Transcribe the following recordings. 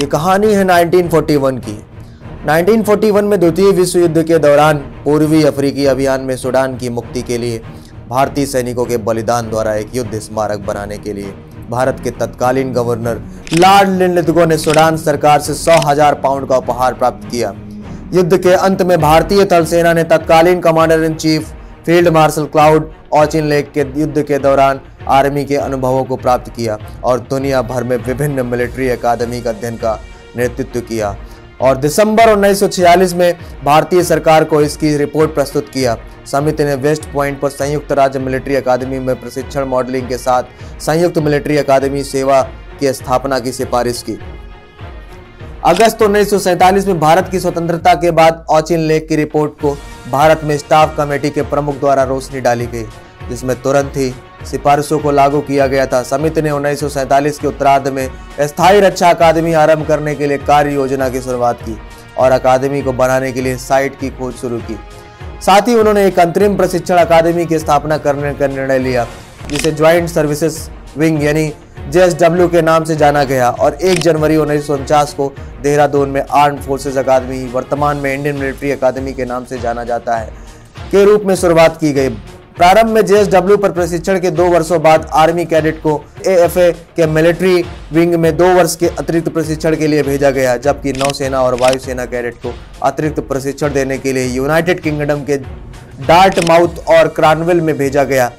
ये कहानी है 1941 की। 1941 में द्वितीय विश्व युद्ध के दौरान पूर्वी अफ्रीकी अभियान में सूडान की मुक्ति के लिए भारतीय सैनिकों के बलिदान द्वारा एक युद्ध स्मारक बनाने के लिए भारत के तत्कालीन गवर्नर लॉर्ड लिंडगो ने सूडान सरकार से 100,000 पाउंड का उपहार प्राप्त किया। युद्ध के अंत में भारतीय थल सेना ने तत्कालीन commander in chief field marshal cloud Auchinleck के युद्ध के दौरान आर्मी के अनुभवों को प्राप्त किया और दुनिया भर में विभिन्न मिलिट्री अकादमी का अध्ययन का नेतृत्व किया और दिसंबर 1946 में भारतीय सरकार को इसकी रिपोर्ट प्रस्तुत किया। समिति ने वेस्ट पॉइंट पर संयुक्त राज्य मिलिट्री अकादमी में प्रशिक्षण मॉडलिंग के साथ संयुक्त मिलिट्री अकादमी सेवा की स्थापना की सिफारिश की। अगस्त 1947 में भारत की स्वतंत्रता के बाद ऑचिनलेक की रिपोर्ट को भारत में स्टाफ कमेटी के प्रमुख द्वारा रोशनी डाली गई, जिसमें तुरंत ही सिफारिशों को लागू किया गया था। समिति ने 1947 के उत्तरार्ध में स्थायी रक्षा अकादमी आरंभ करने के लिए कार्य योजना की शुरुआत की और अकादमी को बनाने के लिए साइट की खोज शुरू की। साथ ही उन्होंने एक अंतरिम प्रशिक्षण अकादमी की स्थापना करने का निर्णय लिया, जिसे ज्वाइंट सर्विसेज विंग यानी JSW के नाम से जाना गया और 1 जनवरी 1949 को देहरादून में आर्म्ड फोर्सेज अकादमी, वर्तमान में इंडियन मिलिट्री अकादमी के नाम से जाना जाता है, के रूप में शुरुआत की गई। प्रारंभ में JSW पर प्रशिक्षण के 2 वर्षों बाद आर्मी कैडेट को AFA के मिलिट्री विंग में 2 वर्ष के अतिरिक्त प्रशिक्षण के लिए भेजा गया, जबकि नौसेना और वायुसेना कैडेट को अतिरिक्त प्रशिक्षण देने के लिए यूनाइटेड किंगडम के डार्टमाउथ और क्रॉनवेल में भेजा गया।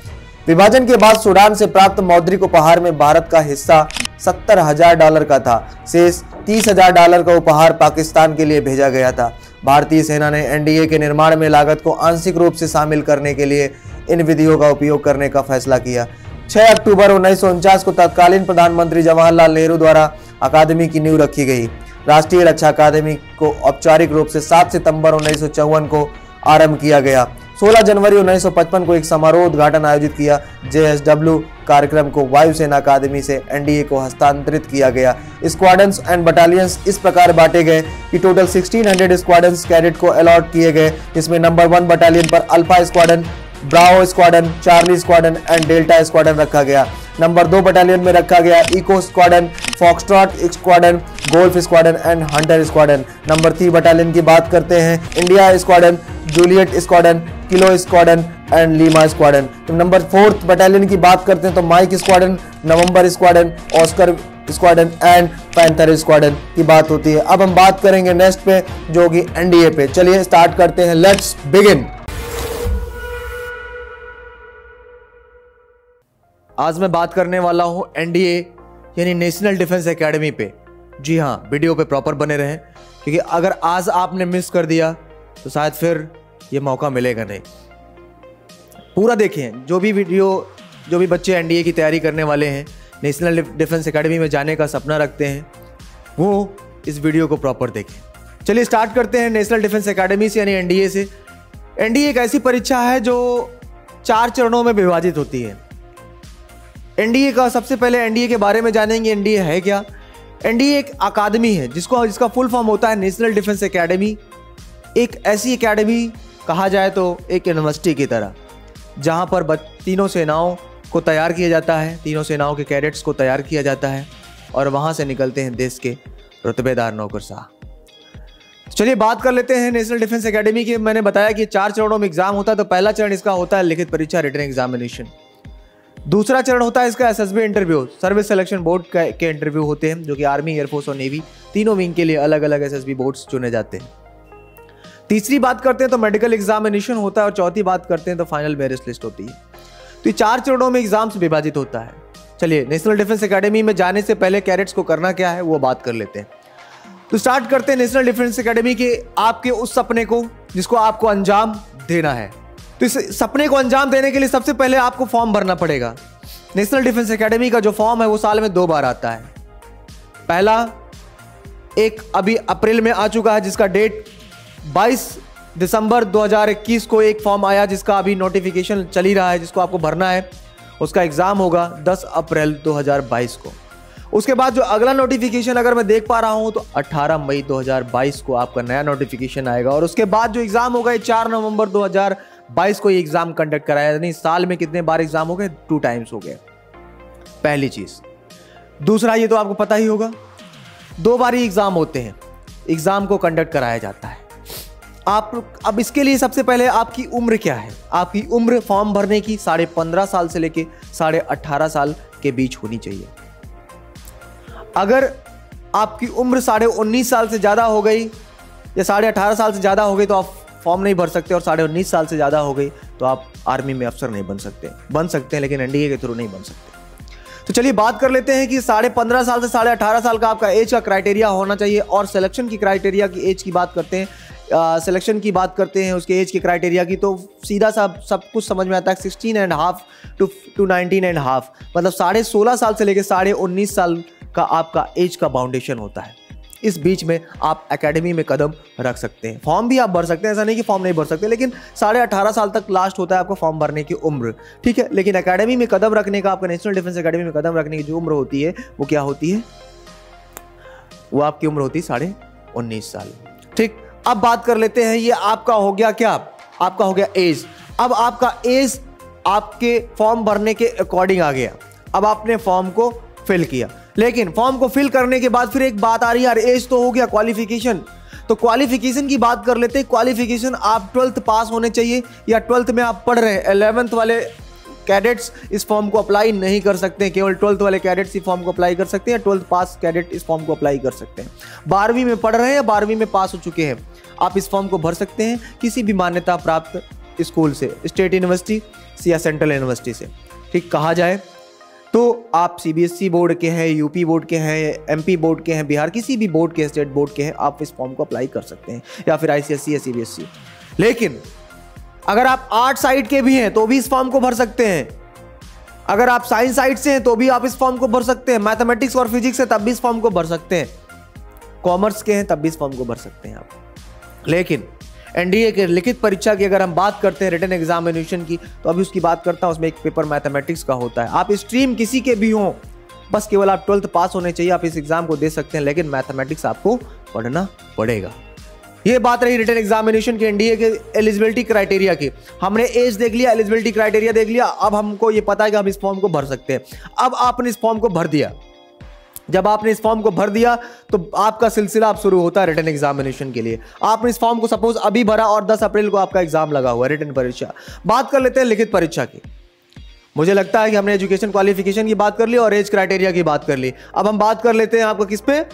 विभाजन के बाद सूडान से प्राप्त मौद्रिक उपहार में भारत का हिस्सा $70,000 का था। शेष $30,000 का उपहार पाकिस्तान के लिए भेजा गया था। भारतीय सेना ने NDA के निर्माण में लागत को आंशिक रूप से शामिल करने के लिए इन विधियों का उपयोग करने का फैसला किया। 6 अक्टूबर 1949 को तत्कालीन प्रधानमंत्री जवाहरलाल नेहरू द्वारा अकादमी की नींव रखी गई। राष्ट्रीय रक्षा अकादमी को औपचारिक रूप से 7 सितंबर 1954 को आरंभ किया गया। 16 जनवरी 1955 को एक समारोह उद्घाटन आयोजित किया। JSW कार्यक्रम को वायुसेना अकादमी से NDA को हस्तांतरित किया गया। स्क्वाड्रंस एंड बटालियंस इस प्रकार बांटे गए कि टोटल 1600 स्क्वाड्रंस कैडेट को अलॉट किए गए, जिसमें नंबर 1 बटालियन पर alpha squadron, bravo squadron, charlie squadron and delta squadron रखा गया। नंबर 2 बटालियन में रखा गया echo squadron, foxtrot squadron, golf squadron and hunter squadron. Number 3 battalion की बात करते हैं, India squadron, Juliet squadron, kilo squadron and Lima squadron. तो नंबर 4 बटालियन की बात करते हैं तो Mike squadron, November squadron, Oscar squadron and panther squadron की बात होती है। अब हम बात करेंगे नेक्स्ट पे, जो कि NDA पे। चलिए स्टार्ट करते हैं, लेट्स बिगिन। आज मैं बात करने वाला हूं NDA यानी नेशनल डिफेंस एकेडमी पे। जी हाँ, वीडियो पे प्रॉपर बने रहें, क्योंकि अगर आज आपने मिस कर दिया तो शायद फिर ये मौका मिलेगा नहीं। पूरा देखें, जो भी बच्चे NDA की तैयारी करने वाले हैं, नेशनल डिफेंस एकेडमी में जाने का सपना रखते हैं, वो इस वीडियो को प्रॉपर देखें। चलिए स्टार्ट करते हैं नेशनल डिफेंस एकेडमी से यानी NDA से। NDA एक ऐसी परीक्षा है जो 4 चरणों में विभाजित होती है। NDA का सबसे पहले NDA के बारे में जानेंगे। NDA है क्या? NDA एक अकादमी है जिसका फुल फॉर्म होता है नेशनल डिफेंस एकेडमी। एक ऐसी एकेडमी कहा जाए तो एक यूनिवर्सिटी की तरह, जहां पर तीनों सेनाओं को तैयार किया जाता है, तीनों सेनाओं के कैडेट्स को तैयार किया जाता है और वहां से निकलते हैं देश के रुतबेदार नौकरशाह। चलिए बात कर लेते हैं नेशनल डिफेंस एकेडमी की। मैंने बताया कि 4 चरणों में एग्जाम होता है। तो पहला चरण इसका होता है लिखित परीक्षा, रिटन एग्जामिनेशन। दूसरा चरण होता है इसका SSB interview, service selection board के इंटरव्यू होते हैं, जो कि आर्मी, एयरफोर्स और नेवी तीनों विंग के लिए अलग अलग SSB बोर्ड्स चुने जाते हैं। तीसरी बात करते हैं तो मेडिकल एग्जामिनेशन होता है और चौथी बात करते हैं तो फाइनल मेरिट लिस्ट होती है। तो ये 4 चरणों में एग्जाम से विभाजित होता है। चलिए नेशनल डिफेंस एकेडमी में जाने से पहले कैडेट्स को करना क्या है वो बात कर लेते हैं। तो स्टार्ट करते हैं नेशनल डिफेंस एकेडमी के आपके उस सपने को जिसको आपको अंजाम देना है। तो इस सपने को अंजाम देने के लिए सबसे पहले आपको फॉर्म भरना पड़ेगा। नेशनल डिफेंस एकेडमी का जो फॉर्म है वो साल में 2 बार आता है। पहला एक अभी अप्रैल में आ चुका है, जिसका डेट 22 दिसंबर 2021 को एक फॉर्म आया, जिसका अभी नोटिफिकेशन चल ही रहा है, जिसको आपको भरना है। उसका एग्जाम होगा 10 अप्रैल 2022 को। उसके बाद जो अगला नोटिफिकेशन अगर मैं देख पा रहा हूं तो 18 मई 2022 को आपका नया नोटिफिकेशन आएगा। और उसके बाद जो एग्जाम होगा 4 नवंबर 2022 को ये एग्जाम कंडक्ट कराया। यानी साल में कितने बार एग्जाम हो गए? 2 टाइम्स हो गए। पहली चीज। दूसरा, ये तो आपको पता ही होगा 2 बार ही एग्जाम होते हैं, एग्जाम को कंडक्ट कराया जाता है। अब इसके लिए सबसे पहले आपकी उम्र क्या है? आपकी उम्र फॉर्म भरने की 15.5 साल से लेके 18.5 साल के बीच होनी चाहिए। अगर आपकी उम्र 19.5 साल से ज़्यादा हो गई या 18.5 साल से ज़्यादा हो गई तो आप फॉर्म नहीं भर सकते, और 19.5 साल से ज़्यादा हो गई तो आप आर्मी में अफसर नहीं बन सकते। बन सकते हैं लेकिन एनडीए के थ्रू नहीं बन सकते। तो चलिए बात कर लेते हैं कि 15.5 साल से 18.5 साल का आपका एज का क्राइटेरिया होना चाहिए। और सिलेक्शन की क्राइटेरिया की एज की बात करते हैं, सिलेक्शन की बात करते हैं उसके एज के क्राइटेरिया की, तो सीधा सा सब कुछ समझ में आता है। 16.5 to 19.5 मतलब 16.5 साल से लेकर 19.5 साल का आपका एज का बाउंडेशन होता है। इस बीच में आप एकेडमी में कदम रख सकते हैं। फॉर्म भी आप भर सकते हैं, ऐसा नहीं कि फॉर्म नहीं भर सकते, लेकिन 18.5 साल तक लास्ट होता है आपका फॉर्म भरने की उम्र, ठीक है। लेकिन एकेडमी में कदम रखने का, आपका नेशनल डिफेंस एकेडमी में कदम रखने की जो उम्र होती है वो क्या होती है? वो आपकी उम्र होती है 19.5 साल, ठीक। अब बात कर लेते हैं, ये आपका हो गया क्या? आपका हो गया एज। अब आपका एज आपके फॉर्म भरने के अकॉर्डिंग आ गया। अब आपने फॉर्म को फिल किया, लेकिन फॉर्म को फिल करने के बाद फिर एक बात आ रही है, यार एज तो हो गया, क्वालिफिकेशन। तो क्वालिफिकेशन की बात कर लेते हैं। क्वालिफिकेशन आप 12th पास होने चाहिए, या 12th में आप पढ़ रहे हैं। 11th वाले कैडेट्स इस फॉर्म को अप्लाई नहीं कर सकते हैं, केवल 12th वाले कैडेट्स इस फॉर्म को अप्लाई कर सकते हैं। 12th पास कैडेट इस फॉर्म को अप्लाई कर सकते हैं। 12वीं में पढ़ रहे हैं या 12वीं में पास हो चुके हैं, आप इस फॉर्म को भर सकते हैं किसी भी मान्यता प्राप्त स्कूल से, स्टेट यूनिवर्सिटी या सेंट्रल यूनिवर्सिटी से, ठीक। कहा जाए तो आप सीबीएसई बोर्ड के हैं, यूपी बोर्ड के हैं, एमपी बोर्ड के हैं, बिहार किसी भी बोर्ड के, स्टेट बोर्ड के हैं, आप इस फॉर्म को अप्लाई कर सकते हैं, या फिर आईसीएसई या सीबीएसई। लेकिन अगर आप आर्ट साइड के भी हैं तो भी इस फॉर्म को भर सकते हैं। अगर आप साइंस साइड से हैं तो भी आप इस फॉर्म को भर सकते हैं। मैथमेटिक्स और फिजिक्स है तब भी इस फॉर्म को भर सकते हैं। कॉमर्स के हैं तब भी इस फॉर्म को भर सकते हैं आप। लेकिन एनडीए के लिखित परीक्षा की अगर हम बात करते हैं, रिटन एग्जामिनेशन की, तो अभी उसकी बात करता हूं। उसमें एक पेपर मैथमेटिक्स का होता है। आप स्ट्रीम किसी के भी हों, बस केवल आप 12th पास होने चाहिए, आप इस एग्जाम को दे सकते हैं, लेकिन मैथमेटिक्स आपको पढ़ना पड़ेगा। ये बात रही रिटन एग्जामिनेशन के एनडीए के एलिजिबिलिटी क्राइटेरिया की। हमने एज देख लिया, एलिजिबिलिटी क्राइटेरिया देख लिया। अब हमको ये पता है कि हम इस फॉर्म को भर सकते हैं। अब आपने इस फॉर्म को भर दिया। जब आपने इस फॉर्म को भर दिया तो आपका सिलसिला अब शुरू होता है रिटन एग्जामिनेशन के लिए। आपने इस फॉर्म को सपोज अभी भरा और 10 अप्रैल को आपका एग्जाम लगा हुआ है, रिटन परीक्षा। बात कर लेते हैं लिखित परीक्षा की। मुझे लगता है कि हमने एजुकेशन क्वालिफिकेशन की बात कर ली और एज क्राइटेरिया की बात कर ली। अब हम बात कर लेते हैं आपका किस पे?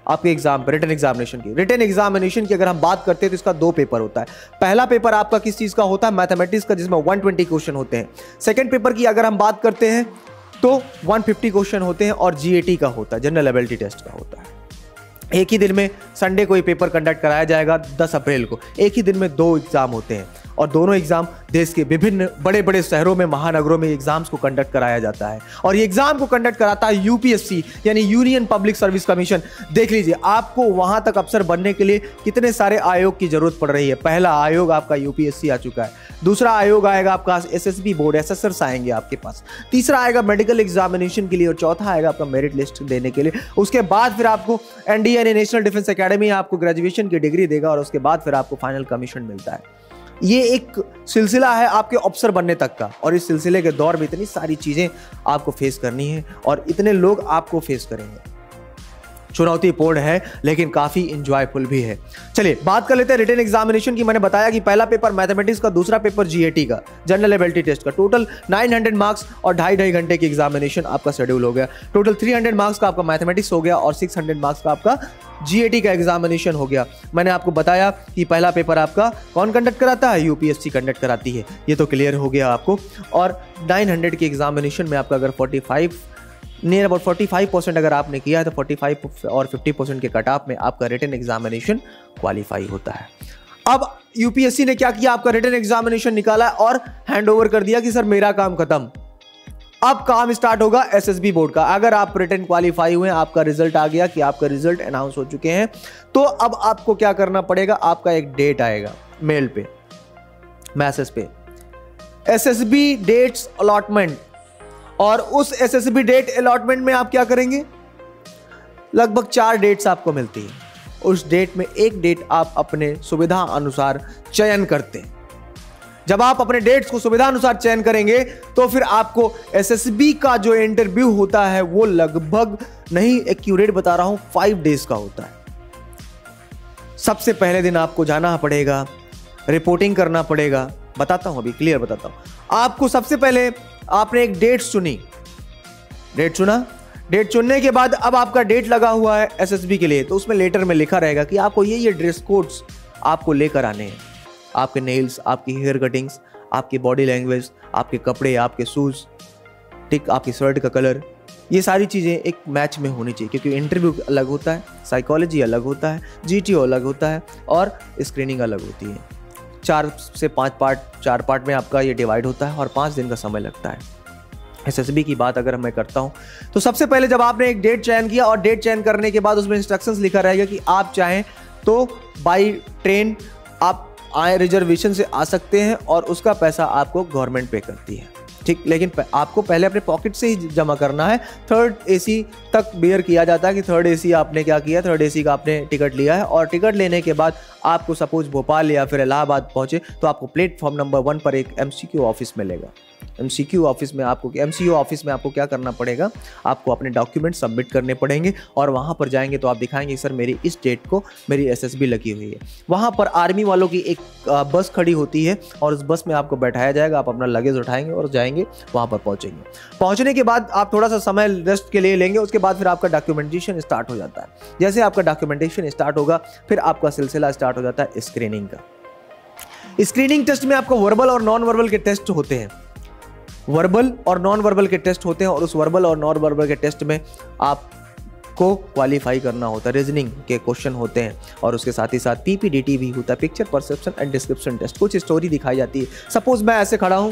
आपके एग्जाम पे, रिटन एग्जामिनेशन की। रिटन एग्जामिनेशन की अगर हम बात करते हैं तो इसका 2 पेपर होता है। पहला पेपर आपका किस चीज का होता है? मैथमेटिक्स का, जिसमें 120 क्वेश्चन होते हैं। सेकंड पेपर की अगर हम बात करते हैं तो 150 क्वेश्चन होते हैं और जीएटी का होता है, जनरल एबिलिटी टेस्ट का होता है। एक ही दिन में संडे को ये पेपर कंडक्ट कराया जाएगा 10 अप्रैल को। एक ही दिन में 2 एग्जाम होते हैं और दोनों एग्जाम देश के विभिन्न बड़े बड़े शहरों में, महानगरों में एग्जाम्स को कंडक्ट कराया जाता है। और ये एग्जाम को कंडक्ट कराता है यूपीएससी, यानी यूनियन पब्लिक सर्विस कमीशन। देख लीजिए आपको वहां तक अफसर बनने के लिए कितने सारे आयोग की जरूरत पड़ रही है। पहला आयोग आपका यूपीएससी आ चुका है, दूसरा आयोग आएगा आपका एसएसबी बोर्ड, एसएसर्स आएंगे आपके पास, तीसरा आएगा मेडिकल एग्जामिनेशन के लिए, और चौथा आएगा आपका मेरिट लिस्ट देने के लिए। उसके बाद फिर आपको एनडीए यानी नेशनल डिफेंस एकेडमी आपको ग्रेजुएशन की डिग्री देगा और उसके बाद फिर आपको फाइनल कमीशन मिलता है। ये एक सिलसिला है आपके अफसर बनने तक का, और इस सिलसिले के दौर में इतनी सारी चीजें आपको फेस करनी है और इतने लोग आपको फेस करेंगे। चुनौतीपूर्ण है लेकिन काफी इंजॉयफुल भी है। चलिए बात कर लेते हैं रिटन एग्जामिनेशन की। मैंने बताया कि पहला पेपर मैथमेटिक्स का, दूसरा पेपर जीएटी का, जनरल एबिलिटी टेस्ट का। टोटल 900 मार्क्स और 2.5 घंटे की एग्जामिनेशन आपका शेड्यूल हो गया। टोटल 300 मार्क्स का आपका मैथमेटिक्स हो गया और 600 मार्क्स का आपका जीएटी का एग्जामिनेशन हो गया। मैंने आपको बताया कि पहला पेपर आपका कौन कंडक्ट कराता है? यूपीएससी कंडक्ट कराती है, ये तो क्लियर हो गया आपको। और 900 की एग्जामिनेशन में आपका अगर 45% अगर आपने किया है तो 45 और 50% के कट ऑफ में आपका रिटन एग्जामिनेशन क्वालिफाई होता है। अब यूपीएससी ने क्या किया? आपका रिटन एग्जामिनेशन निकाला और हैंड ओवर कर दिया कि सर मेरा काम खत्म, अब काम स्टार्ट होगा एसएसबी बोर्ड का। अगर आप रिटन क्वालिफाई हुए, आपका रिजल्ट आ गया कि आपका रिजल्ट अनाउंस हो चुके हैं, तो अब आपको क्या करना पड़ेगा? आपका एक डेट आएगा मेल पे, मैसेज पे, एसएसबी डेट्स अलॉटमेंट। और उस एसएसबी डेट अलॉटमेंट में आप क्या करेंगे? लगभग 4 डेट्स आपको मिलती है। उस डेट में एक डेट आप अपने सुविधा अनुसार चयन करते हैं। जब आप अपने डेट्स को सुविधा अनुसार चयन करेंगे तो फिर आपको एसएसबी का जो इंटरव्यू होता है वो लगभग नहीं, एक्यूरेट बता रहा हूं, 5 डेज का होता है। सबसे पहले दिन आपको जाना पड़ेगा, रिपोर्टिंग करना पड़ेगा। बताता हूं, अभी क्लियर बताता हूं आपको। सबसे पहले आपने एक डेट चुनी, डेट चुना, डेट चुनने के बाद अब आपका डेट लगा हुआ है एसएसबी के लिए, तो उसमें लेटर में लिखा रहेगा कि आपको ये ड्रेस कोड्स आपको लेकर आने हैं। आपके नेल्स, आपकी हेयर कटिंग्स, आपकी बॉडी लैंग्वेज, आपके कपड़े, आपके शूज, ठीक, आपकी शर्ट का कलर, ये सारी चीज़ें एक मैच में होनी चाहिए, क्योंकि इंटरव्यू अलग होता है, साइकोलॉजी अलग होता है, जीटीओ अलग होता है और स्क्रीनिंग अलग होती है। 4 से 5 पार्ट, 4 पार्ट में आपका ये डिवाइड होता है और 5 दिन का समय लगता है। एसएसबी की बात अगर मैं करता हूं तो सबसे पहले जब आपने एक डेट चयन किया और डेट चयन करने के बाद उसमें इंस्ट्रक्शंस लिखा रहेगा कि आप चाहें तो बाई ट्रेन आप आए, रिजर्वेशन से आ सकते हैं और उसका पैसा आपको गवर्नमेंट पे करती है, ठीक। लेकिन आपको पहले अपने पॉकेट से ही जमा करना है। 3rd AC तक बेयर किया जाता है कि 3rd AC आपने क्या किया, 3rd AC का आपने टिकट लिया है और टिकट लेने के बाद आपको सपोज भोपाल या फिर इलाहाबाद पहुंचे तो आपको प्लेटफॉर्म नंबर 1 पर एक MCQ ऑफिस मिलेगा। MCQ ऑफिस में आपको, MCU ऑफिस में आपको क्या करना पड़ेगा, आपको अपने डॉक्यूमेंट सबमिट करने पड़ेंगे और वहाँ पर जाएंगे तो आप दिखाएंगे सर मेरी इस डेट को मेरी SSB लगी हुई है। वहाँ पर आर्मी वालों की एक बस खड़ी होती है और उस बस में आपको बैठाया जाएगा, आप अपना लगेज उठाएंगे और जाएंगे, वहाँ पर पहुँचेंगे। पहुँचने के बाद आप थोड़ा सा समय रेस्ट के लिए लेंगे, उसके बाद फिर आपका डॉक्यूमेंटेशन स्टार्ट हो जाता है। जैसे आपका डॉक्यूमेंटेशन स्टार्ट होगा फिर आपका सिलसिला स्टार्ट हो जाता है स्क्रीनिंग का। स्क्रीनिंग टेस्ट में आपको वर्बल और नॉन वर्बल के टेस्ट होते हैं, वर्बल और नॉन वर्बल के टेस्ट होते हैं और उस वर्बल और नॉन वर्बल के टेस्ट में आपको क्वालिफाई करना होता है। रीजनिंग के क्वेश्चन होते हैं और उसके साथ ही साथ PPDT भी होता है, picture perception and description test. कुछ स्टोरी दिखाई जाती है, सपोज मैं ऐसे खड़ा हूं,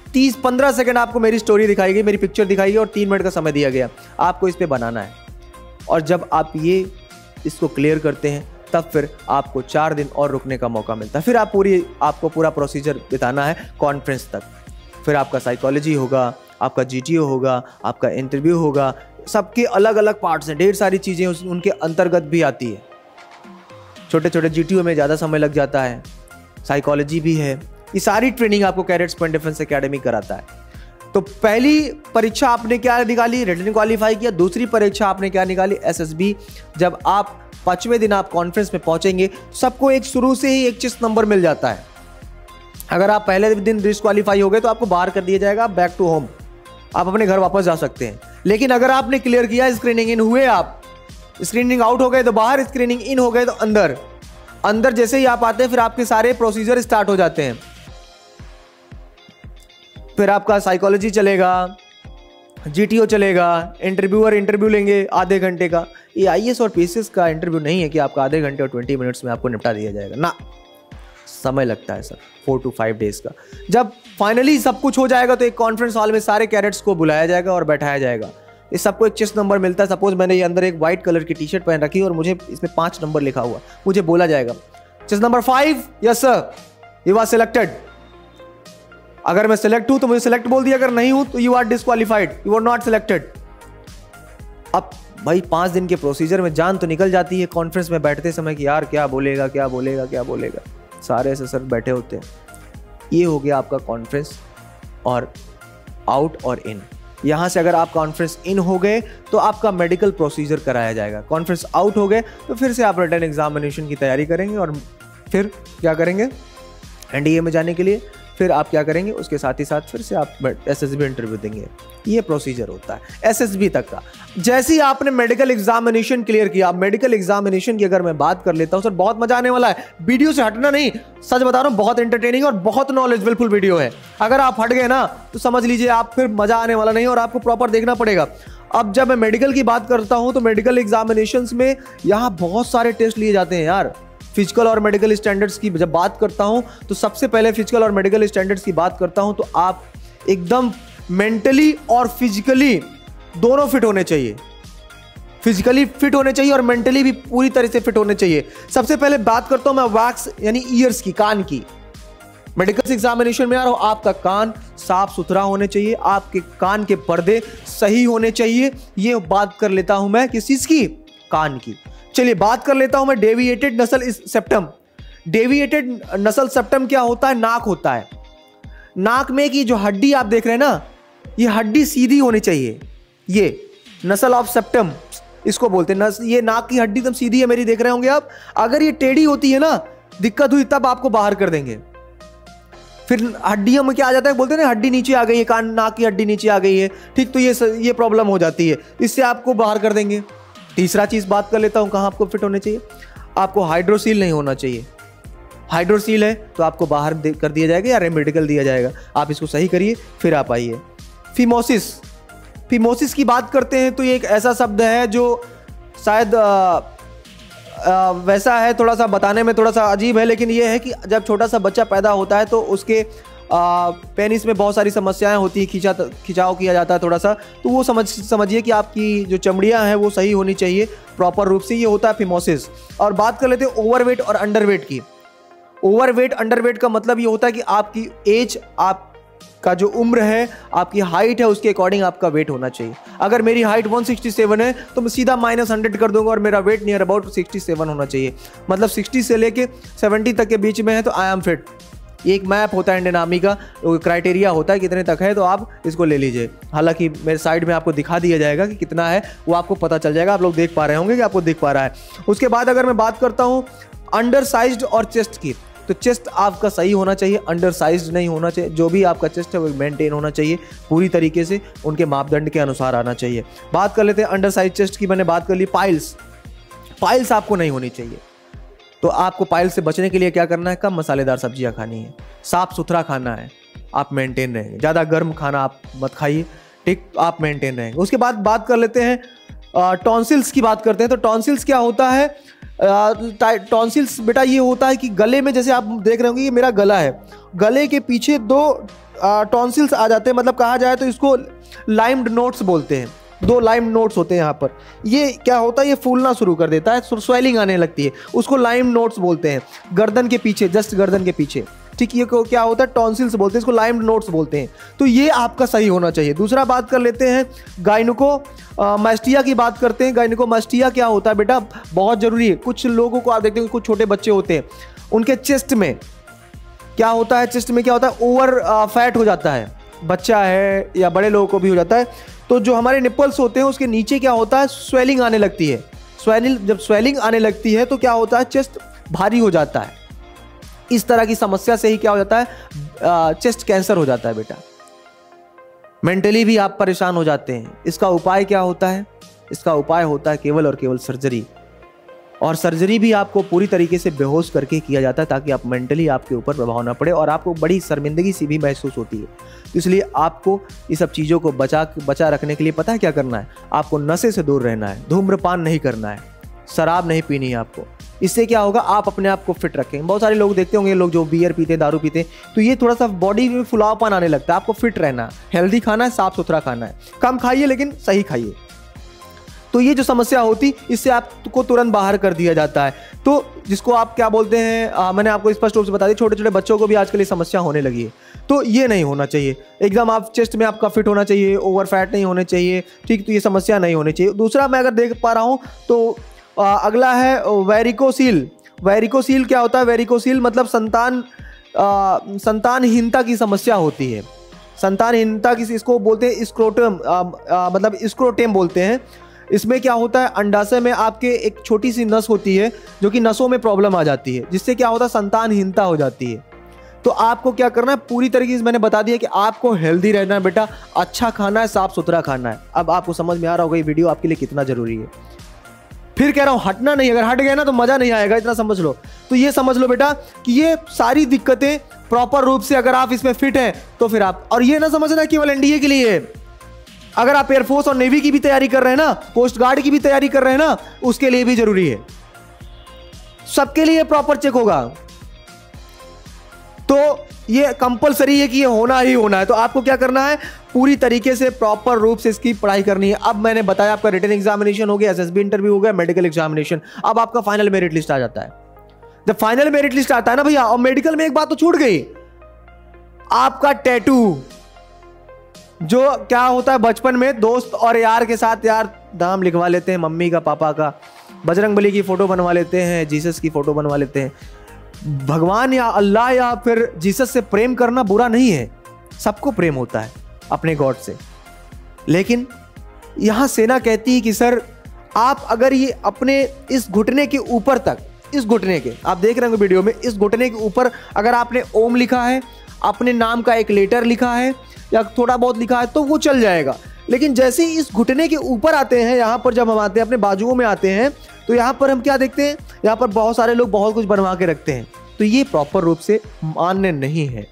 30-15 सेकंड आपको मेरी स्टोरी दिखाई गई, मेरी पिक्चर दिखाई गई और 3 मिनट का समय दिया गया, आपको इस पर बनाना है। और जब आप ये इसको क्लियर करते हैं तब फिर आपको 4 दिन और रुकने का मौका मिलता है। फिर आपको पूरा प्रोसीजर बिताना है कॉन्फ्रेंस तक। फिर आपका साइकोलॉजी होगा, आपका GTO होगा, आपका इंटरव्यू होगा, सबके अलग अलग पार्ट्स हैं, ढेर सारी चीज़ें उनके अंतर्गत भी आती है। छोटे छोटे GTO में ज़्यादा समय लग जाता है, साइकोलॉजी भी है। ये सारी ट्रेनिंग आपको कैडेट्स पॉइंट डिफेंस एकेडमी कराता है। तो पहली परीक्षा आपने क्या निकाली, रिटन क्वालिफाई किया। दूसरी परीक्षा आपने क्या निकाली, SSB। जब आप 5वें दिन आप कॉन्फ्रेंस में पहुंचेंगे, सबको एक शुरू से ही एक चीज नंबर मिल जाता है। अगर आप पहले दिन डिस्क्वालीफाई हो गए तो आपको बाहर कर दिया जाएगा, बैक टू होम, आप अपने घर वापस जा सकते हैं। लेकिन अगर आपने क्लियर किया, स्क्रीनिंग इन हुए, आप स्क्रीनिंग आउट हो गए तो बाहर, स्क्रीनिंग इन हो गए तो अंदर। अंदर जैसे ही आप आते हैं फिर आपके सारे प्रोसीजर स्टार्ट हो जाते हैं। फिर आपका साइकोलॉजी चलेगा, GTO चलेगा, इंटरव्यूअर इंटरव्यू लेंगे आधे घंटे का। ये IAS और PCS का इंटरव्यू नहीं है कि आपका आधे घंटे और 20 मिनट्स में आपको निपटा दिया जाएगा ना, समय लगता है सर 4 to 5 डेज का। जब फाइनली सब कुछ हो जाएगा तो एक कॉन्फ्रेंस हॉल में सारे कैडेट्स को बुलाया जाएगा और बैठाया जाएगा। इस सबको एक चेस्ट नंबर मिलता है। सपोज मैंने ये अंदर एक व्हाइट कलर की टी-शर्ट पहन रखी और मुझे इसमें 5 नंबर लिखा हुआ, मुझे बोला जाएगा chest number 5, yes sir, you are selected. अगर मैं सिलेक्ट हूं तो मुझे सिलेक्ट बोल दिया, अगर नहीं हूं तो you are disqualified, you are not selected. अब भाई 5 दिन के प्रोसीजर में जान तो निकल जाती है कॉन्फ्रेंस में बैठते समय कि यार क्या बोलेगा क्या बोलेगा क्या बोलेगा, सारे ऐसे सर बैठे होते हैं। ये हो गया आपका कॉन्फ्रेंस और आउट और इन। यहाँ से अगर आप कॉन्फ्रेंस इन हो गए तो आपका मेडिकल प्रोसीजर कराया जाएगा। कॉन्फ्रेंस आउट हो गए तो फिर से आप रिटन एग्जामिनेशन की तैयारी करेंगे और फिर क्या करेंगे, NDA में जाने के लिए फिर आप क्या करेंगे, उसके साथ ही साथ फिर से आप SSB इंटरव्यू देंगे। ये प्रोसीजर होता है SSB तक का। जैसे ही आपने मेडिकल एग्जामिनेशन क्लियर किया, मेडिकल एग्जामिनेशन की अगर मैं बात कर लेता हूं सर, बहुत मजा आने वाला है, वीडियो से हटना नहीं, सच बता रहा हूं, बहुत एंटरटेनिंग और बहुत नॉलेजेबल वीडियो है। अगर आप हट गए ना तो समझ लीजिए आप फिर मजा आने वाला नहीं और आपको प्रॉपर देखना पड़ेगा। अब जब मैं मेडिकल की बात करता हूं तो मेडिकल एग्जामिनेशन में यहाँ बहुत सारे टेस्ट लिए जाते हैं यार। फिजिकल और मेडिकल स्टैंडर्ड्स की जब बात करता हूं तो सबसे पहले फिजिकल और मेडिकल स्टैंडर्ड्स की बात करता हूं तो आप एकदम मेंटली और फिजिकली दोनों फिट होने चाहिए। फिजिकली फिट होने चाहिए और मेंटली भी पूरी तरह से फिट होने चाहिए। सबसे पहले बात करता हूं मैं वैक्स यानी ईयर्स की, कान की। मेडिकल एग्जामिनेशन में यार आपका कान साफ सुथरा होने चाहिए, आपके कान के पर्दे सही होने चाहिए। ये बात कर लेता हूं मैं किस चीज की, कान की। चलिए बात कर लेता हूं मैं डेविएटेड नसल सेप्टम। डेविएटेड नसल सेप्टम क्या होता है, नाक होता है। नाक में की जो हड्डी आप देख रहे हैं ना, ये हड्डी सीधी होनी चाहिए। ये नस्ल ऑफ सेप्टम इसको बोलते हैं। ये नाक की हड्डी एकदम सीधी है मेरी, देख रहे होंगे आप। अगर ये टेढ़ी होती है ना, दिक्कत हुई तब आपको बाहर कर देंगे। फिर हड्डियों में क्या आ जाता है, बोलते हैं ना हड्डी नीचे आ गई है, कान नाक की हड्डी नीचे आ गई है, ठीक, तो ये प्रॉब्लम हो जाती है, इससे आपको बाहर कर देंगे। तीसरा चीज बात कर लेता हूं, कहां आपको फिट होने चाहिए। आपको हाइड्रोसील नहीं होना चाहिए। हाइड्रोसील है तो आपको बाहर कर दिया जाएगा या रेमेडिकल दिया जाएगा। आप इसको सही करिए फिर आप आइए। फिमोसिस, फिमोसिस की बात करते हैं तो ये एक ऐसा शब्द है जो शायद वैसा है, थोड़ा सा बताने में थोड़ा सा अजीब है, लेकिन ये है कि जब छोटा सा बच्चा पैदा होता है तो उसके पेनिस में बहुत सारी समस्याएं होती है, खिंचाव किया जाता है थोड़ा सा, तो वो समझिए कि आपकी जो चमड़ियां हैं वो सही होनी चाहिए प्रॉपर रूप से। ये होता है फिमोसिस। और बात कर लेते हैं ओवरवेट और अंडरवेट की। ओवरवेट अंडरवेट का मतलब ये होता है कि आपकी एज, आपका जो उम्र है, आपकी हाइट है, उसके अकॉर्डिंग आपका वेट होना चाहिए। अगर मेरी हाइट 167 है तो मैं सीधा -100 कर दूंगा और मेरा वेट नियर अबाउट 67 होना चाहिए। मतलब 60 से लेके 70 तक के बीच में है तो आई एम फिट। ये एक मैप होता है इंडियन आर्मी का, क्राइटेरिया होता है कितने तक है, तो आप इसको ले लीजिए। हालांकि मेरे साइड में आपको दिखा दिया जाएगा कि कितना है, वो आपको पता चल जाएगा। आप लोग देख पा रहे होंगे कि आपको दिख पा रहा है। उसके बाद अगर मैं बात करता हूँ अंडर साइज्ड और चेस्ट की, तो चेस्ट आपका सही होना चाहिए, अंडर साइज्ड नहीं होना चाहिए। जो भी आपका चेस्ट है वो मेंटेन होना चाहिए पूरी तरीके से, उनके मापदंड के अनुसार आना चाहिए। बात कर लेते हैं अंडर साइज चेस्ट की, मैंने बात कर ली। पाइल्स आपको नहीं होनी चाहिए। तो आपको पाइल्स से बचने के लिए क्या करना है, कम मसालेदार सब्जियां खानी है, साफ सुथरा खाना है, आप मेंटेन रहेंगे। ज़्यादा गर्म खाना आप मत खाइए, ठीक, आप मेंटेन रहेंगे। उसके बाद बात कर लेते हैं टॉन्सिल्स की बात करते हैं। तो टॉन्सिल्स क्या होता है, टॉन्सिल्स बेटा ये होता है कि गले में, जैसे आप देख रहे होंगे ये मेरा गला है, गले के पीछे 2 टॉन्सिल्स आ जाते हैं। मतलब कहा जाए तो इसको लाइम्ड नोट्स बोलते हैं। 2 लाइम नोट्स होते हैं यहाँ पर। ये क्या होता है, ये फूलना शुरू कर देता है, स्वेलिंग आने लगती है, उसको लाइम नोट्स बोलते हैं। गर्दन के पीछे, जस्ट गर्दन के पीछे, ठीक, ये क्या होता है, टॉन्सिल्स बोलते हैं, इसको लाइम नोट्स बोलते हैं। तो ये आपका सही होना चाहिए। दूसरा बात कर लेते हैं गायनिकोमास्टिया की बात करते हैं। गायनिकोमास्टिया क्या होता है बेटा, बहुत जरूरी है। कुछ लोगों को आप देखते हैं, कुछ छोटे बच्चे होते हैं, उनके चेस्ट में क्या होता है, चेस्ट में क्या होता है, ओवर फैट हो जाता है। बच्चा है या बड़े लोगों को भी हो जाता है। तो जो हमारे निप्पल्स होते हैं उसके नीचे क्या होता है, स्वेलिंग आने लगती है। जब स्वेलिंग आने लगती है तो क्या होता है, चेस्ट भारी हो जाता है। इस तरह की समस्या से ही क्या हो जाता है, चेस्ट कैंसर हो जाता है बेटा। मेंटली भी आप परेशान हो जाते हैं। इसका उपाय क्या होता है, इसका उपाय होता है केवल और केवल सर्जरी। और सर्जरी भी आपको पूरी तरीके से बेहोश करके किया जाता है ताकि आप मेंटली आपके ऊपर प्रभाव ना पड़े और आपको बड़ी शर्मिंदगी सी भी महसूस होती है। तो इसलिए आपको इस सब चीज़ों को बचा रखने के लिए पता है क्या करना है, आपको नशे से दूर रहना है, धूम्रपान नहीं करना है, शराब नहीं पीनी है आपको। इससे क्या होगा, आप अपने आप को फिट रखेंगे। बहुत सारे लोग देखते होंगे, लोग जो बियर पीते हैं, दारू पीते हैं, तो ये थोड़ा सा बॉडी में फुलावपन आने लगता है। आपको फिट रहना है, हेल्दी खाना है, साफ सुथरा खाना है, कम खाइए लेकिन सही खाइए। तो ये जो समस्या होती, इससे आपको तुरंत बाहर कर दिया जाता है। तो जिसको आप क्या बोलते हैं, मैंने आपको स्पष्ट रूप से बता दिया, छोटे छोटे बच्चों को भी आजकल ये समस्या होने लगी है। तो ये नहीं होना चाहिए एकदम। आप चेस्ट में आपका फिट होना चाहिए, ओवर फैट नहीं होने चाहिए, ठीक, तो ये समस्या नहीं होनी चाहिए। दूसरा मैं अगर देख पा रहा हूँ तो अगला है वेरिकोसील। वेरिकोसील क्या होता है, वेरिकोसील मतलब संतानहीनता की समस्या होती है। संतानहीनता की, इसको बोलते हैं स्क्रोटम, मतलब स्क्रोटेम बोलते हैं। इसमें क्या होता है, अंडाशय में आपके एक छोटी सी नस होती है जो कि नसों में प्रॉब्लम आ जाती है, जिससे क्या होता है, संतानहीनता हो जाती है। तो आपको क्या करना है, पूरी तरीके से मैंने बता दिया कि आपको हेल्दी रहना है बेटा, अच्छा खाना है, साफ सुथरा खाना है। अब आपको समझ में आ रहा होगा ये वीडियो आपके लिए कितना जरूरी है। फिर कह रहा हूं हटना नहीं, अगर हट गए ना तो मजा नहीं आएगा, इतना समझ लो। तो ये समझ लो बेटा कि ये सारी दिक्कतें प्रॉपर रूप से अगर आप इसमें फिट हैं तो फिर आप, और ये ना समझना केवल एनडीए के लिए, अगर आप एयरफोर्स और नेवी की भी तैयारी कर रहे हैं ना, कोस्ट गार्ड की भी तैयारी कर रहे हैं ना, उसके लिए भी जरूरी है। सबके लिए प्रॉपर चेक होगा। तो ये कंपलसरी है कि ये होना ही होना है। तो आपको क्या करना है, पूरी तरीके से प्रॉपर रूप से इसकी पढ़ाई करनी है। अब मैंने बताया आपका रिटन एग्जामिनेशन हो गया, एसएसबी इंटरव्यू हो गया, मेडिकल एग्जामिनेशन, अब आपका फाइनल मेरिट लिस्ट आ जाता है। जब फाइनल मेरिट लिस्ट आता है ना भैया, और मेडिकल में एक बात तो छूट गई, आपका टैटू जो क्या होता है, बचपन में दोस्त और यार के साथ यार नाम लिखवा लेते हैं, मम्मी का, पापा का, बजरंगबली की फोटो बनवा लेते हैं, जीसस की फोटो बनवा लेते हैं। भगवान या अल्लाह या फिर जीसस से प्रेम करना बुरा नहीं है, सबको प्रेम होता है अपने गॉड से, लेकिन यहां सेना कहती है कि सर आप अगर ये अपने इस घुटने के ऊपर तक, इस घुटने के, आप देख रहे होंगे वीडियो में, इस घुटने के ऊपर अगर आपने ओम लिखा है, अपने नाम का एक लेटर लिखा है या थोड़ा बहुत लिखा है तो वो चल जाएगा। लेकिन जैसे ही इस घुटने के ऊपर आते हैं, यहाँ पर जब हम आते हैं, अपने बाजुओं में आते हैं, तो यहाँ पर हम क्या देखते हैं, यहाँ पर बहुत सारे लोग बहुत कुछ बनवा के रखते हैं। तो ये प्रॉपर रूप से मान्य नहीं है,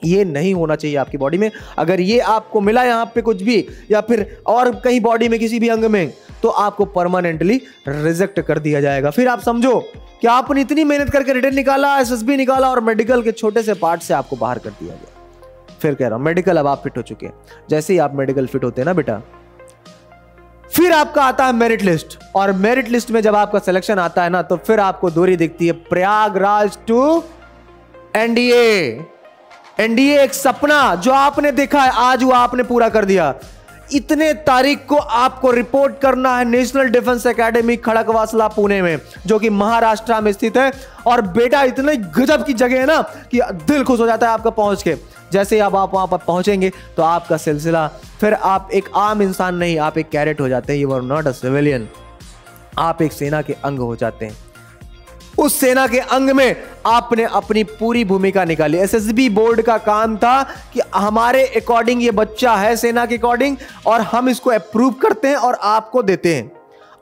ये नहीं होना चाहिए आपकी बॉडी में। अगर ये आपको मिला यहाँ पे कुछ भी या फिर और कहीं बॉडी में किसी भी अंग में, तो आपको परमानेंटली रिजेक्ट कर दिया जाएगा। फिर आप समझो कि आपने इतनी मेहनत करके रिटर्न निकाला, एसएसबी निकाला और मेडिकल के छोटे से पार्ट से आपको बाहर कर दिया गया। फिर कह रहा हूं मेडिकल अब आप फिट हो चुके हैं। जैसे ही आप मेडिकल फिट होते हैं ना बेटा, फिर आपका आता है मेरिट लिस्ट, और मेरिट लिस्ट में जब आपका सिलेक्शन आता है ना, तो फिर आपको दूरी दिखती है प्रयागराज टू एनडीए। एनडीए एक सपना जो आपने देखा है, आज वो आपने पूरा कर दिया। इतने तारीख को आपको रिपोर्ट करना है national defence academy Khadakwasla Pune में, जो कि महाराष्ट्र में स्थित है। और बेटा इतने गजब की जगह है ना कि दिल खुश हो जाता है आपका पहुंच के। जैसे अब आप वहां पर पहुंचेंगे तो आपका सिलसिला, फिर आप एक आम इंसान नहीं, आप एक कैडेट हो जाते हैं। You are not a civilian, आप एक सेना के अंग हो जाते हैं। उस सेना के अंग में आपने अपनी पूरी भूमिका निकाली। एसएसबी बोर्ड का काम था कि हमारे अकॉर्डिंग ये बच्चा है सेना के अकॉर्डिंग, और हम इसको अप्रूव करते हैं और आपको देते हैं।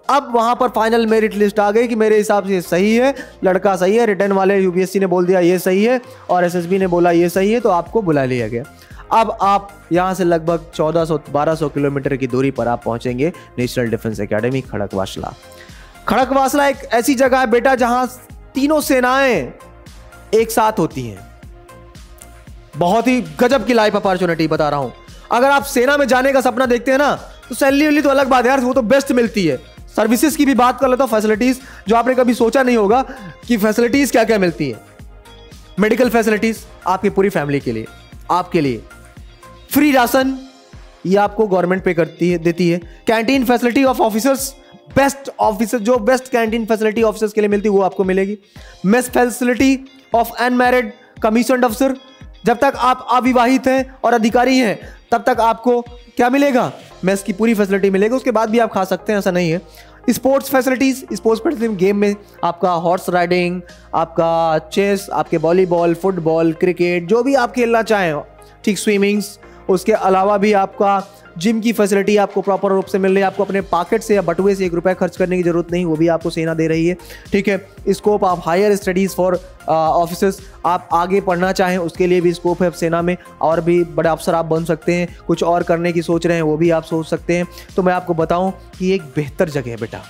अब वहां पर फाइनल मेरिट लिस्ट आ गई कि मेरे हिसाब से ये सही है, लड़का सही है, रिटर्न वाले यूपीएससी ने बोल दिया ये सही है और एसएसबी ने बोला ये सही है, तो आपको बुला लिया गया। अब आप यहां से लगभग 1400-1200 किलोमीटर की दूरी पर आप पहुंचेंगे national defence academy Khadakwasla. Khadakwasla एक ऐसी जगह है बेटा जहां तीनों सेनाएं एक साथ होती हैं। बहुत ही गजब की लाइफ अपॉर्चुनिटी बता रहा हूं। अगर आप सेना में जाने का सपना देखते हैं ना, तो सैलरी वाली तो अलग बात है यार, वो तो बेस्ट मिलती है। सर्विसेज की भी बात कर लेता हूं, फैसिलिटीज जो आपने कभी सोचा नहीं होगा कि फैसिलिटीज क्या क्या मिलती है। मेडिकल फैसिलिटीज आपकी पूरी फैमिली के लिए, आपके लिए फ्री राशन, ये आपको गवर्नमेंट पे करती है, देती है। Canteen facility of officers, best officer, जो बेस्ट कैंटीन फैसिलिटी ऑफिसर्स के लिए मिलती है वो आपको मिलेगी। Mess facility of unmarried commissioned officer, जब तक आप अविवाहित हैं और अधिकारी हैं तब तक आपको क्या मिलेगा, मेस की पूरी फैसिलिटी मिलेगी। उसके बाद भी आप खा सकते हैं, ऐसा नहीं है। Sports facilities, sports facility game में आपका हॉर्स राइडिंग, आपका चेस, आपके वॉलीबॉल, फुटबॉल, क्रिकेट, जो भी आप खेलना चाहें, ठीक, स्विमिंग्स। उसके अलावा भी आपका जिम की फैसिलिटी आपको प्रॉपर रूप से मिल रही है। आपको अपने पॉकेट से या बटुए से 1 रुपया खर्च करने की जरूरत नहीं, वो भी आपको सेना दे रही है। ठीक है, scope of higher studies for officers, आप आगे पढ़ना चाहें उसके लिए भी स्कोप है सेना में, और भी बड़े अफसर आप बन सकते हैं। कुछ और करने की सोच रहे हैं वो भी आप सोच सकते हैं। तो मैं आपको बताऊं कि एक बेहतर जगह है बेटा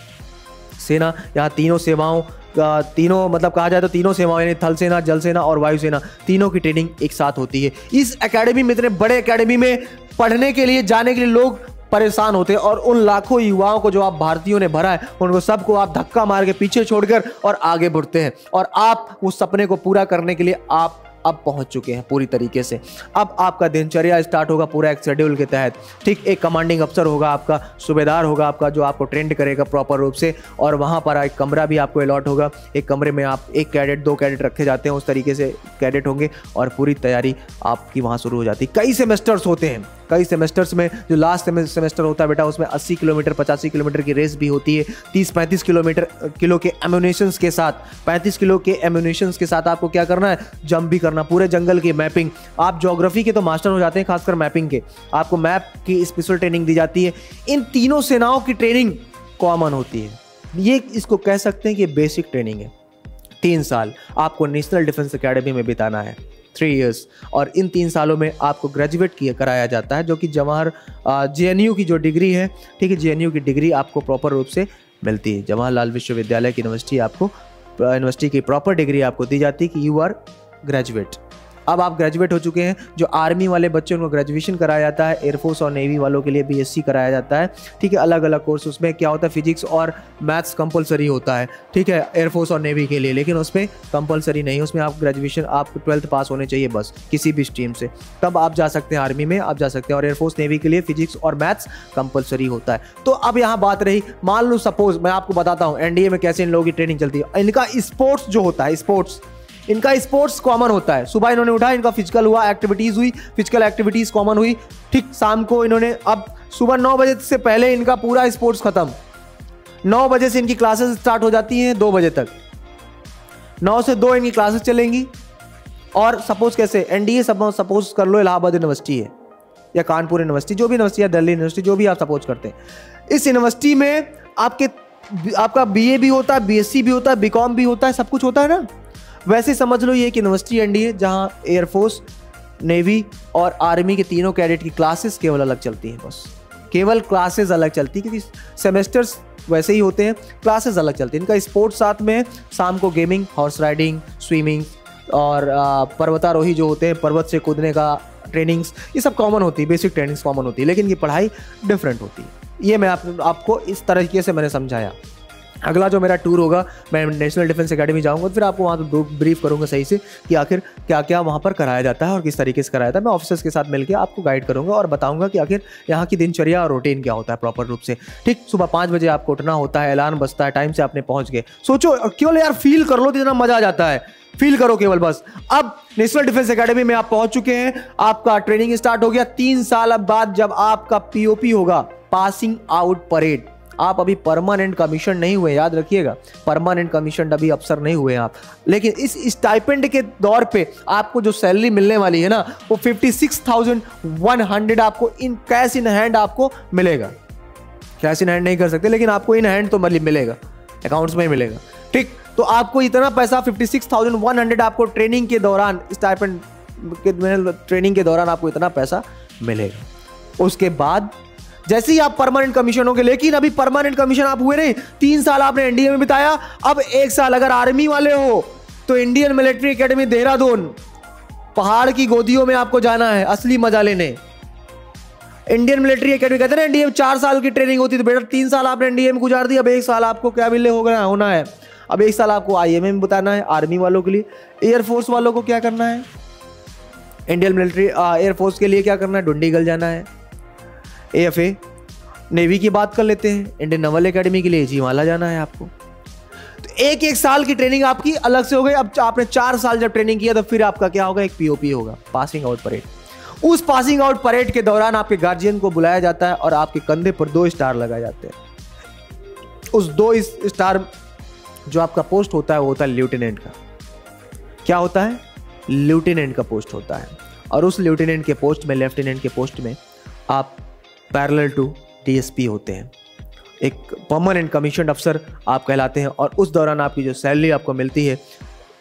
सेना। यहाँ तीनों सेवाओं, तीनों मतलब कहा जाए तो तीनों सेवाएं, यानी थल सेना, जल सेना और वायु सेना, तीनों की ट्रेनिंग एक साथ होती है। इस एकेडमी में, इतने बड़े एकेडमी में पढ़ने के लिए, जाने के लिए लोग परेशान होते हैं, और उन लाखों युवाओं को जो आप भारतीयों ने भरा है, उनको सबको आप धक्का मार के पीछे छोड़कर और आगे बढ़ते हैं, और आप उस सपने को पूरा करने के लिए आप अब पहुंच चुके हैं पूरी तरीके से। अब आपका दिनचर्या स्टार्ट होगा पूरा एक शेड्यूल के तहत। ठीक, एक कमांडिंग अफसर होगा आपका, सूबेदार होगा आपका, जो आपको ट्रेंड करेगा प्रॉपर रूप से, और वहां पर एक कमरा भी आपको अलॉट होगा। एक कमरे में आप 1 कैडेट 2 कैडेट रखे जाते हैं, उस तरीके से कैडेट होंगे, और पूरी तैयारी आपकी वहां शुरू हो जाती है। कई सेमेस्टर्स होते हैं, कई सेमेस्टर्स में जो लास्ट सेमेस्टर होता है बेटा, उसमें 80 किलोमीटर 85 किलोमीटर की रेस भी होती है। 30-35 किलो के एम्यूनेशंस के साथ, 35 किलो के एम्यूनेशंस के साथ आपको क्या करना है, जंप भी करना, पूरे जंगल की मैपिंग। आप ज्योग्राफी के तो मास्टर हो जाते हैं, खासकर मैपिंग के, आपको मैप की स्पेशल ट्रेनिंग दी जाती है। इन तीनों सेनाओं की ट्रेनिंग कॉमन होती है। ये इसको कह सकते हैं कि बेसिक ट्रेनिंग है। 3 साल आपको नेशनल डिफेंस एकेडमी में बिताना है, 3 इयर्स, और इन 3 सालों में आपको ग्रेजुएट कराया जाता है, जो कि जवाहर JNU की जो डिग्री है, ठीक है, JNU की डिग्री आपको प्रॉपर रूप से मिलती है। जवाहरलाल विश्वविद्यालय की यूनिवर्सिटी की प्रॉपर डिग्री आपको दी जाती है कि यू आर ग्रेजुएट। अब आप ग्रेजुएट हो चुके हैं। जो आर्मी वाले बच्चे उनको ग्रेजुएशन कराया जाता है, एयरफोर्स और नेवी वालों के लिए BSc कराया जाता है। ठीक है, अलग अलग कोर्स, उसमें क्या होता है, फिजिक्स और मैथ्स कंपलसरी होता है। ठीक है, एयरफोर्स और नेवी के लिए, लेकिन उसमें कंपलसरी नहीं, उसमें आप ग्रेजुएशन, आपको 12th पास होने चाहिए बस, किसी भी स्ट्रीम से, तब आप जा सकते हैं, आर्मी में आप जा सकते हैं। और एयरफोर्स नेवी के लिए फिजिक्स और मैथ्स कंपलसरी होता है। तो अब यहाँ बात रही, मान लो सपोज मैं आपको बताता हूँ NDA में कैसे इन लोगों की ट्रेनिंग चलती है। इनका स्पोर्ट्स जो होता है, स्पोर्ट्स इनका स्पोर्ट्स कॉमन होता है। सुबह इन्होंने उठा, इनका फिजिकल हुआ, एक्टिविटीज हुई, फिजिकल एक्टिविटीज कॉमन हुई। ठीक शाम को इन्होंने, अब सुबह 9 बजे से पहले इनका पूरा स्पोर्ट्स खत्म। 9 बजे से इनकी क्लासेस स्टार्ट हो जाती हैं 2 बजे तक। 9 से 2 इनकी क्लासेस चलेंगी। और सपोज कैसे, एनडीए सपोज कर लो इलाहाबाद यूनिवर्सिटी है या कानपुर यूनिवर्सिटी, जो भी यूनिवर्सिटी है, दिल्ली यूनिवर्सिटी, जो भी आप सपोज करते हैं, इस यूनिवर्सिटी में आपका बीए भी होता है, बीएससी भी होता है, बीकॉम भी होता है, सब कुछ होता है ना। वैसे समझ लो ये एक यूनिवर्सिटी एनडीए जहां एयरफोर्स, नेवी और आर्मी के तीनों कैडेट की क्लासेस केवल अलग चलती हैं। बस केवल क्लासेस अलग चलती है, क्योंकि सेमेस्टर्स वैसे ही होते हैं, क्लासेस अलग चलती हैं। इनका स्पोर्ट्स साथ में है, शाम को गेमिंग, हॉर्स राइडिंग, स्विमिंग और पर्वतारोही जो होते हैं, पर्वत से कूदने का ट्रेनिंग्स, ये सब कॉमन होती है, बेसिक ट्रेनिंग्स कॉमन होती है, लेकिन ये पढ़ाई डिफरेंट होती है। ये मैं आपको इस तरीके से मैंने समझाया। अगला जो मेरा टूर होगा, मैं नेशनल डिफेंस एकेडमी जाऊंगा, फिर आपको वहाँ पे ब्रीफ करूंगा सही से कि आखिर क्या क्या वहाँ पर कराया जाता है और किस तरीके से कराया जाता है। मैं ऑफिसर्स के साथ मिलकर आपको गाइड करूंगा और बताऊंगा कि आखिर यहाँ की दिनचर्या और रूटीन क्या होता है प्रॉपर रूप से। ठीक, सुबह 5 बजे आपको उठना होता है, अलार्म बजता है, टाइम से आपने पहुँच गए। सोचो केवल यार, फील कर लो, इतना मजा आ जाता है, फील करो केवल बस। अब नेशनल डिफेंस एकेडमी में आप पहुंच चुके हैं, आपका ट्रेनिंग स्टार्ट हो गया। 3 साल बाद जब आपका पीओपी होगा, पासिंग आउट परेड, आप अभी परमानेंट कमीशन नहीं हुए, याद रखिएगा, परमानेंट कमीशन अभी अफसर नहीं हुए आप। लेकिन इस स्टाइपेंड के दौर पे आपको जो सैलरी मिलने वाली है ना, वो 56,100 आपको इन कैश इन हैंड आपको मिलेगा। कैश इन हैंड नहीं कर सकते, लेकिन आपको इन हैंड तो मतलब मिलेगा, अकाउंट्स में ही मिलेगा। ठीक, तो आपको इतना पैसा 56,100 आपको ट्रेनिंग के दौरान, स्टाइपेंड के ट्रेनिंग के दौरान आपको इतना पैसा मिलेगा। उसके बाद जैसे ही आप परमानेंट कमीशन होंगे, लेकिन अभी परमानेंट कमीशन आप हुए नहीं, 3 साल आपने एनडीए में बिताया। अब 1 साल अगर आर्मी वाले हो तो इंडियन मिलिट्री एकेडमी देहरादून, पहाड़ की गोदियों में आपको जाना है असली मजा लेने। इंडियन मिलिट्री एकेडमी कहते हैं ना, एनडीए में 4 साल की ट्रेनिंग होती है, तो बेटा 3 साल आपने एनडीए में गुजार दिया, अब 1 साल आपको क्या मिलने होना है। अब 1 साल आपको आईएमए में बताना है आर्मी वालों के लिए। एयरफोर्स वालों को क्या करना है, इंडियन मिलिट्री एयरफोर्स के लिए क्या करना है, डुंडीगल जाना है। एएफए नेवी की बात कर लेते हैं, इंडियन नेवल एकेडमी के लिए जीवाला जाना है आपको। तो 1-1 साल की ट्रेनिंग आपकी अलग से हो गई। अब आपने 4 साल जब ट्रेनिंग किया, तो फिर आपका क्या होगा, एक पीओपी होगा, पासिंग आउट परेड। उस पासिंग आउट परेड के दौरान आपके गार्जियन को बुलाया जाता है और आपके कंधे पर 2 स्टार लगाए जाते हैं। उस 2 स्टार जो आपका पोस्ट होता है वो होता है लेफ्टिनेंट का। क्या होता है, लेफ्टिनेंट का पोस्ट होता है। और उस लेफ्टिनेंट के पोस्ट में, लेफ्टिनेंट के पोस्ट में आप पैरेलल टू डीएसपी होते हैं, एक परमानेंट कमीशन अफसर आप कहलाते हैं। और उस दौरान आपकी जो सैलरी आपको मिलती है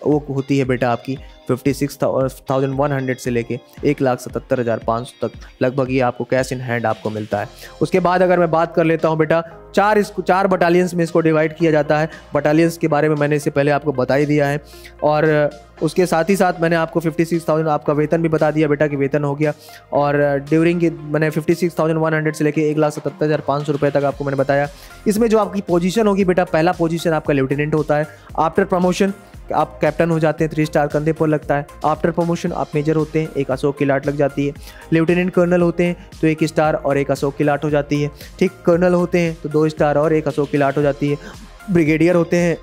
वो होती है बेटा आपकी 56,100 से लेके 1,77,500 तक, लगभग ये आपको कैश इन हैंड आपको मिलता है। उसके बाद अगर मैं बात कर लेता हूँ बेटा, 4 बटालियंस में इसको डिवाइड किया जाता है। बटालियंस के बारे में मैंने इससे पहले आपको बता ही दिया है। और उसके साथ ही साथ मैंने आपको 56,000 आपका वेतन भी बता दिया बेटा कि वेतन हो गया। और ड्यूरिंग के मैंने 56,100 से लेके 1,77,500 रुपये तक आपको मैंने बताया। इसमें जो आपकी पोजीशन होगी बेटा, पहला पोजीशन आपका लेफ्टिनेंट होता है। आफ्टर प्रमोशन आप कैप्टन हो जाते हैं, 3 स्टार कंधे पर लगता है। आफ्टर प्रमोशन आप मेजर होते हैं, 1 अशोक की लाट लग जाती है। लेफ्टिनेंट कर्नल होते हैं तो 1 स्टार और 1 अशोक की लाट हो जाती है। ठीक, कर्नल होते हैं तो 2 स्टार और 1 अशोक की लाट हो जाती है। ब्रिगेडियर होते हैं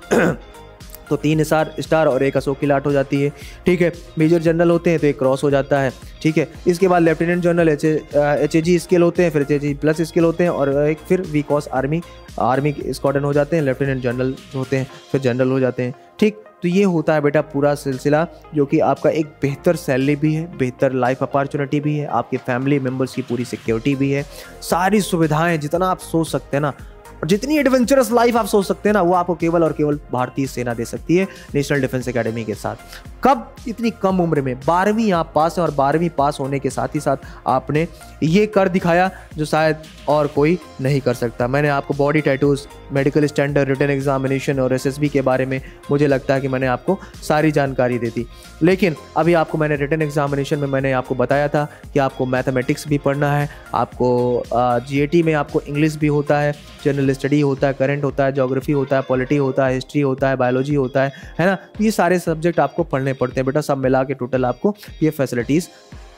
तो 3 स्टार और 1 अशोक की लाट हो जाती है। ठीक है, मेजर जनरल होते हैं तो 1 क्रॉस हो जाता है। ठीक है, इसके बाद लेफ्टिनेंट जनरल HAG स्केल होते हैं, फिर HAG प्लस स्केल होते हैं, और एक फिर वीकॉस आर्मी स्क्वाड्रन हो जाते हैं। लेफ्टिनेंट जनरल होते हैं, फिर जनरल हो जाते हैं। ठीक, तो ये होता है बेटा पूरा सिलसिला, जो कि आपका एक बेहतर सैलरी भी है, बेहतर लाइफ अपॉर्चुनिटी भी है, आपके फैमिली मेम्बर्स की पूरी सिक्योरिटी भी है, सारी सुविधाएं जितना आप सोच सकते हैं ना, और जितनी एडवेंचरस लाइफ आप सोच सकते हैं ना, वो आपको केवल और केवल भारतीय सेना दे सकती है नेशनल डिफेंस एकेडमी के साथ। कब, इतनी कम उम्र में, 12वीं आप पास हैं, और 12वीं पास होने के साथ ही साथ आपने ये कर दिखाया जो शायद और कोई नहीं कर सकता। मैंने आपको body tattoos, medical standard, written examination और SSB के बारे में मुझे लगता है कि मैंने आपको सारी जानकारी दे दी। लेकिन अभी आपको मैंने रिटन एग्जामिनेशन में मैंने आपको बताया था कि आपको मैथमेटिक्स भी पढ़ना है, आपको GAT में आपको इंग्लिश भी होता है, जनरल स्टडी होता है, करंट होता है, ज्योग्राफी होता है, पॉलिटी होता है, हिस्ट्री होता है, बायोलॉजी होता है ना। ये सारे सब्जेक्ट आपको पढ़ने पड़ते हैं बेटा, सब मिला के टोटल आपको ये फैसिलिटीज़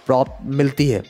प्रॉप मिलती है।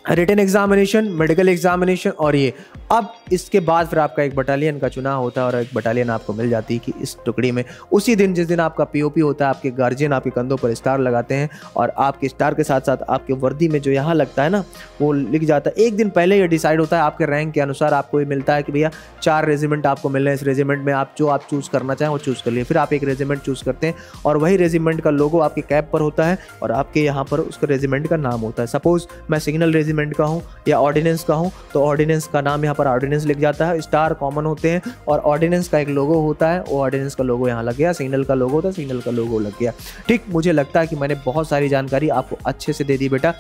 रिटन एग्जामिनेशन, मेडिकल एग्जामिनेशन और ये। अब इसके बाद फिर आपका एक बटालियन का चुनाव होता है और एक बटालियन आपको मिल जाती है कि इस टुकड़ी में उसी दिन जिस दिन आपका पीओपी होता है, आपके गार्जियन आपके कंधों पर स्टार लगाते हैं और आपके स्टार के साथ साथ आपके वर्दी में जो यहाँ लगता है ना वो लिख जाता है। एक दिन पहले ये डिसाइड होता है, आपके रैंक के अनुसार आपको ये मिलता है कि भैया 4 रेजिमेंट आपको मिल रहे हैं, इस रेजिमेंट में आप चूज़ करना चाहें वो चूज़ कर लिए। फिर आप एक रेजिमेंट चूज़ करते हैं और वही रेजिमेंट का लोगो आपके कैप पर होता है और आपके यहाँ पर उसका रेजिमेंट का नाम होता है। सपोज मैं सिग्नल रेजिमेंट का हूँ या ऑर्डिनेंस का हूँ तो ऑर्डिनेंस का नाम यहाँ पर ऑर्डिनेंस लिख जाता है, स्टार कॉमन होते हैं और ऑर्डिनेंस का एक लोगो होता है, वो ऑर्डिनेंस का लोगो यहाँ लग गया, सिग्नल का लोगो होता है, सिग्नल का लोगो लग गया। ठीक, मुझे लगता है कि मैंने बहुत सारी जानकारी आपको अच्छे से दे दी बेटा।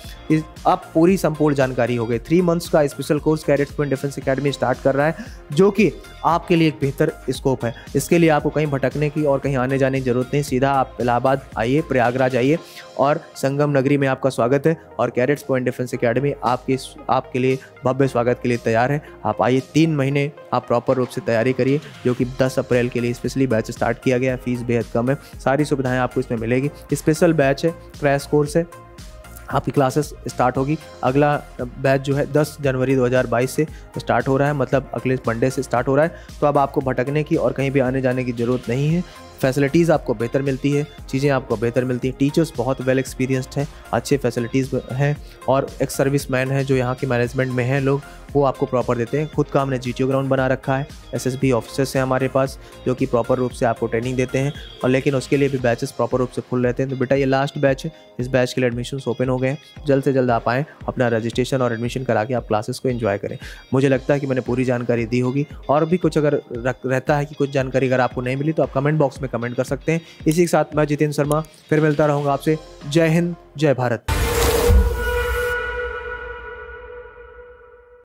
अब पूरी संपूर्ण जानकारी हो गई। 3 मंथ्स का special course cadets point defence academy start कर रहा है जो कि आपके लिए एक बेहतर स्कोप है। इसके लिए आपको कहीं भटकने की और कहीं आने जाने की जरूरत नहीं, सीधा आप इलाहाबाद आइए, प्रयागराज आइए और संगम नगरी में आपका स्वागत है और कैडेट्स पॉइंट डिफेंस एकेडमी आपके लिए भव्य स्वागत के लिए तैयार है। आप आइए, 3 महीने आप प्रॉपर रूप से तैयारी करिए, जो कि 10 अप्रैल के लिए स्पेशली बैच स्टार्ट किया गया है। फीस बेहद कम है, सारी सुविधाएं आपको इसमें मिलेगी। स्पेशल बैच है, क्रैश कोर्स है, आपकी क्लासेस स्टार्ट होगी। अगला बैच जो है 10 जनवरी 2022 से स्टार्ट हो रहा है, मतलब अगले मंडे से स्टार्ट हो रहा है। तो अब आपको भटकने की और कहीं भी आने जाने की ज़रूरत नहीं है। फैसिलिटीज़ आपको बेहतर मिलती है, चीज़ें आपको बेहतर मिलती हैं, टीचर्स बहुत वेल एक्सपीरियंस्ड हैं, अच्छे फैसिलिटीज़ हैं और एक सर्विस मैन है जो यहाँ के मैनेजमेंट में हैं लोग, वो आपको प्रॉपर देते हैं। खुद का हमने GTO ग्राउंड बना रखा है, SSB ऑफिसर्स हैं हमारे पास जो कि प्रॉपर रूप से आपको ट्रेनिंग देते हैं और लेकिन उसके लिए भी बैचेस प्रॉपर रूप से फुल रहते हैं। तो बेटा ये लास्ट बैच है, इस बैच के लिए एडमिशन्स ओपन हो गए हैं। जल्द से जल्द आप आएँ, अपना रजिस्ट्रेशन और एडमिशन करा के आप क्लासेस को एंजॉय करें। मुझे लगता है कि मैंने पूरी जानकारी दी होगी और भी कुछ अगर रहता है कि कुछ जानकारी अगर आपको नहीं मिली तो आप कमेंट बॉक्स में कमेंट कर सकते हैं। इसी के साथ मैं जितेंद्र शर्मा फिर मिलता रहूँगा आपसे। जय हिंद, जय भारत।